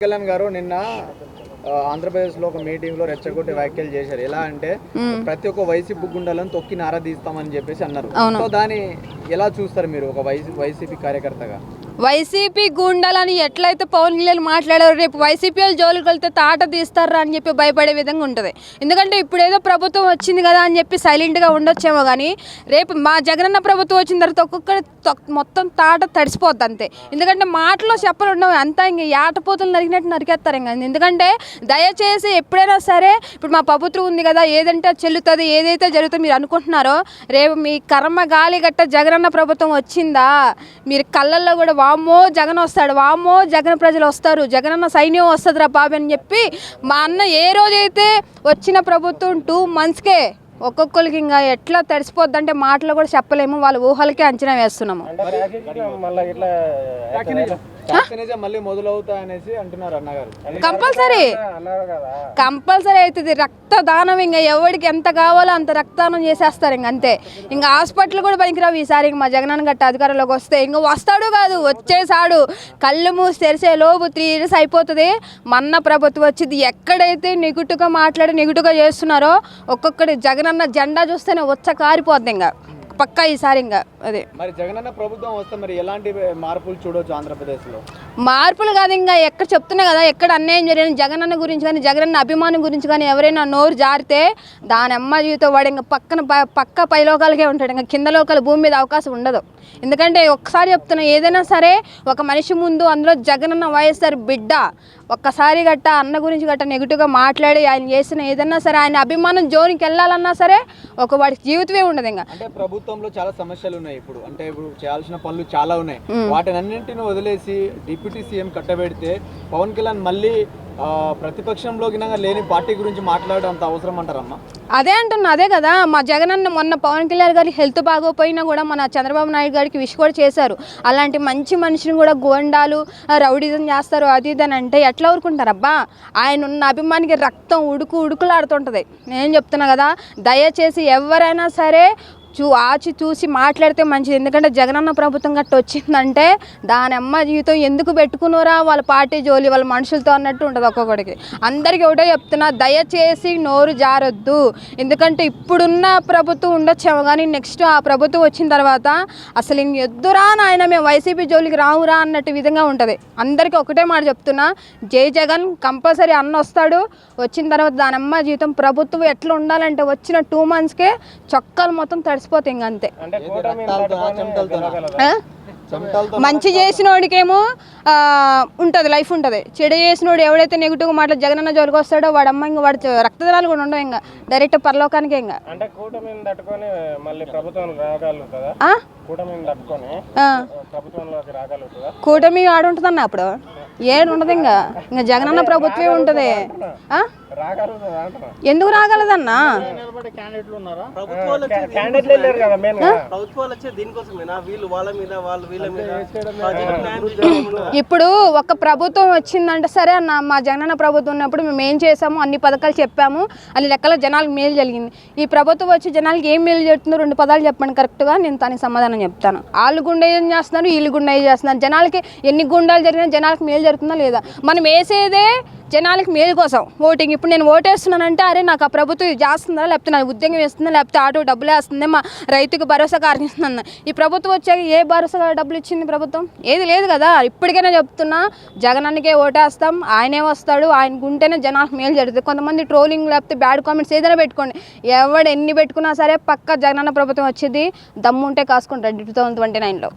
కళ్యాణ్ గారు నిన్న ఆంధ్రప్రదేశ్లో ఒక మీటింగ్లో రెచ్చగొట్టి వ్యాఖ్యలు చేశారు. ఎలా అంటే ప్రతి ఒక్క వైసీపీ గుండాలను తొక్కి నారదీస్తామని చెప్పేసి అన్నారు. సో దాన్ని ఎలా చూస్తారు మీరు ఒక వైసీపీ కార్యకర్తగా? వైసీపీ గుండాలని ఎట్లయితే పవన్ కళ్యాణ్ మాట్లాడారు, రేపు వైసీపీ వాళ్ళు జోలికి వెళ్తే తాట తీస్తారా అని చెప్పి భయపడే విధంగా ఉంటుంది. ఎందుకంటే ఇప్పుడు ఏదో ప్రభుత్వం వచ్చింది కదా అని చెప్పి సైలెంట్గా ఉండొచ్చేమో, కానీ రేపు మా జగనన్న ప్రభుత్వం వచ్చిన తర్వాత ఒక్కొక్కటి మొత్తం తాట తడిసిపోద్ది అంతే. ఎందుకంటే మాటలో చెప్పలు ఉండవు, అంతా ఇంక ఏటపోతులు నరికినట్టు నరికేస్తారు. ఇంకా ఎందుకంటే దయచేసి ఎప్పుడైనా సరే ఇప్పుడు మా ప్రభుత్వం ఉంది కదా, ఏదంటే చెల్లుతుంది, ఏదైతే జరుగుతుందో మీరు అనుకుంటున్నారో, రేపు మీ కర్మ గాలి గట్ట జగనన్న ప్రభుత్వం వచ్చిందా, మీరు కళ్ళల్లో కూడా వామ్మో జగన్ వస్తాడు, వామ్మో జగన్ ప్రజలు వస్తారు, జగనన్న సైన్యం వస్తుందిరా బాబు అని చెప్పి మా అన్న ఏ రోజైతే వచ్చిన ప్రభుత్వం 2 monthsకే ఒక్కొక్కరికి ఇంకా ఎట్లా తడిసిపోద్ది అంటే మాటలు కూడా చెప్పలేము, వాళ్ళ ఊహలకే అంచనా వేస్తున్నాము. మళ్ళీ మొదలవుతాయనేసి అంటున్నారు అన్నగారు. కంపల్సరీ అవుతుంది రక్తదానం. ఇంకా ఎవరికి ఎంత కావాలో అంత రక్తదానం చేసేస్తారు. ఇంక అంతే. ఇంకా హాస్పిటల్ కూడా పనికిరావు ఈసారి మా జగనన్న గట్ట అధికారంలోకి వస్తే. ఇంకా వస్తాడు కాదు, వచ్చేసాడు. కళ్ళు మూసి తెరిసే లోపు 3 years అయిపోతుంది. మన్న ప్రభుత్వం వచ్చింది. ఎక్కడైతే నెగిటివ్గా మాట్లాడి నెగిటివ్గా చేస్తున్నారో ఒక్కొక్కటి జగనన్న జెండా చూస్తేనే వచ్చ కారిపోద్ది ఇంకా పక్కా ఈసారి. ఇంకా అదే మరి జగనన్న ప్రభుత్వం వస్తే మరి ఎలాంటి మార్పులు చూడొచ్చు ఆంధ్రప్రదేశ్లో? మార్పులు కాదు, ఇంకా ఎక్కడ చెప్తున్నా కదా, ఎక్కడ అన్యాయం జరిగిన జగనన్న గురించి కానీ జగనన్న అభిమానం గురించి కానీ ఎవరైనా నోరు జారితే దాని అమ్మ జీవితం వాడు ఇంకా పక్క పై లోకాలకే ఉంటాడు. ఇంకా కింద లోకాల భూమి మీద అవకాశం ఉండదు. ఎందుకంటే ఒక్కసారి చెప్తున్నా, ఏదైనా సరే ఒక మనిషి ముందు అందులో జగనన్న వైఎస్ఆర్ బిడ్డ ఒక్కసారి గట్ట అన్న గురించి గట్ట నెగిటివ్గా మాట్లాడి ఆయన చేసిన ఏదన్నా సరే ఆయన అభిమానం జోనికి వెళ్ళాలన్నా సరే ఒక వాడికి జీవితమే ఉండదు. ఇంకా అంటే ప్రభుత్వంలో చాలా సమస్యలు ఉన్నాయి. ఇప్పుడు అంటే ఇప్పుడు చేయాల్సిన పనులు చాలా ఉన్నాయి. వాటిని అన్నింటిని వదిలేసి డిప్యూటీ సీఎం కట్టబెడితే పవన్ కళ్యాణ్ మళ్ళీ ప్రతిపక్షంలో లేని పార్టీ గురించి మాట్లాడడం అంత అవసరం అంటారమ్మా? అదే అంటున్నా. అదే కదా మా జగనన్న మొన్న పవన్ కళ్యాణ్ గారికి హెల్త్ బాగోపోయినా కూడా మన చంద్రబాబు నాయుడు గారికి విష్ కూడా చేశారు. అలాంటి మంచి మనిషిని కూడా గోండాలు రౌడీజం చేస్తారు అది ఇది అని అంటే ఎట్లా ఊరుకుంటారబ్బా? ఆయన ఉన్న అభిమానికి రక్తం ఉడుకులాడుతుంటుంది. నేను చెప్తున్నా కదా, దయచేసి ఎవరైనా సరే ఆచి చూసి మాట్లాడితే మంచిది. ఎందుకంటే జగనన్న ప్రభుత్వం గట్ట వచ్చిందంటే దాని అమ్మ జీవితం ఎందుకు పెట్టుకున్నారా వాళ్ళ పార్టీ జోలి వాళ్ళ మనుషులతో అన్నట్టు ఉంటుంది ఒక్కొక్కడికి. అందరికీ ఒకటే చెప్తున్నా, దయచేసి నోరు జారొద్దు. ఎందుకంటే ఇప్పుడున్న ప్రభుత్వం ఉండొచ్చేమో, కానీ నెక్స్ట్ ఆ ప్రభుత్వం వచ్చిన తర్వాత అసలు ఇంక ఎద్దురా నాయన మేము వైసీపీ జోలికి రావురా అన్నట్టు విధంగా ఉంటుంది. అందరికీ ఒకటే మాట చెప్తున్నా, జై జగన్. కంపల్సరీ అన్న వస్తాడు. వచ్చిన తర్వాత దాని అమ్మ జీవితం ప్రభుత్వం ఎట్లా ఉండాలంటే వచ్చిన 2 monthsకే చొక్కాలు మొత్తం తడిసిపోతాయి. ఇంక అంతే. మంచి చేసినోడికేమో ఉంటుంది, లైఫ్ ఉంటుంది. చెడు చేసినోడు ఎవడైతే నెగిటివ్గా మాట్లాడి జగనన్న జోలికి వస్తాడో వాడు అమ్మ ఇంకా వాడు రక్తదానాలు కూడా ఉండవు. ఇంకా డైరెక్ట్ పరలోకానికే. ఇంకా కూటమి ఆడుంటుందన్న అప్పుడు ఏడు ఉండదు. ఇంకా జగనన్న ప్రభుత్వమే ఉంటుంది. ఎందుకు రాగలదన్నా? ఇప్పుడు ఒక ప్రభుత్వం వచ్చిందంటే సరే అన్న, మా జగనన్న ప్రభుత్వం ఉన్నప్పుడు మేము ఏం చేసాము, అన్ని పథకాలు చెప్పాము, అన్ని లెక్కల జనాలకు మేలు జరిగింది. ఈ ప్రభుత్వం వచ్చి జనాలకి ఏం మేలు జరుగుతుందో 2 పదాలు చెప్పండి కరెక్ట్గా, నేను దానికి సమాధానం చెప్తాను. వాళ్ళు గుండె ఏం చేస్తున్నారు, వీళ్ళు గుండె ఏం చేస్తున్నారు, జనాలకి ఎన్ని గుండాలు జరిగినా జనాలకు మేలు జరుగుతుందా లేదా? మనం వేసేదే జనాలకి మేలు కోసం ఓటింగ్. ఇప్పుడు నేను ఓటేస్తున్నానంటే అరే నాకు ఆ ప్రభుత్వం చేస్తుందా, లేకపోతే నాకు ఉద్యోగం వేస్తుందా, లేకపోతే ఆటో డబ్బులు వేస్తుంది, మా రైతుకు భరోసా కార్యక్రమం. ఈ ప్రభుత్వం వచ్చాక ఏ భరోసా డబ్బులు ఇచ్చింది ప్రభుత్వం? ఏది లేదు కదా. ఇప్పటికైనా చెప్తున్నా, జగనన్నకే ఓటేస్తాం, ఆయనే వస్తాడు, ఆయనకు ఉంటేనే జనాలకు మేలు జరుగుతుంది. కొంతమంది ట్రోలింగ్ లేకపోతే బ్యాడ్ కామెంట్స్ ఏదైనా పెట్టుకోండి, ఎవడు ఎన్ని పెట్టుకున్నా సరే పక్కా జగనన్న ప్రభుత్వం వచ్చేది. దమ్ము ఉంటే కాసుకుంటాడు 2029లో.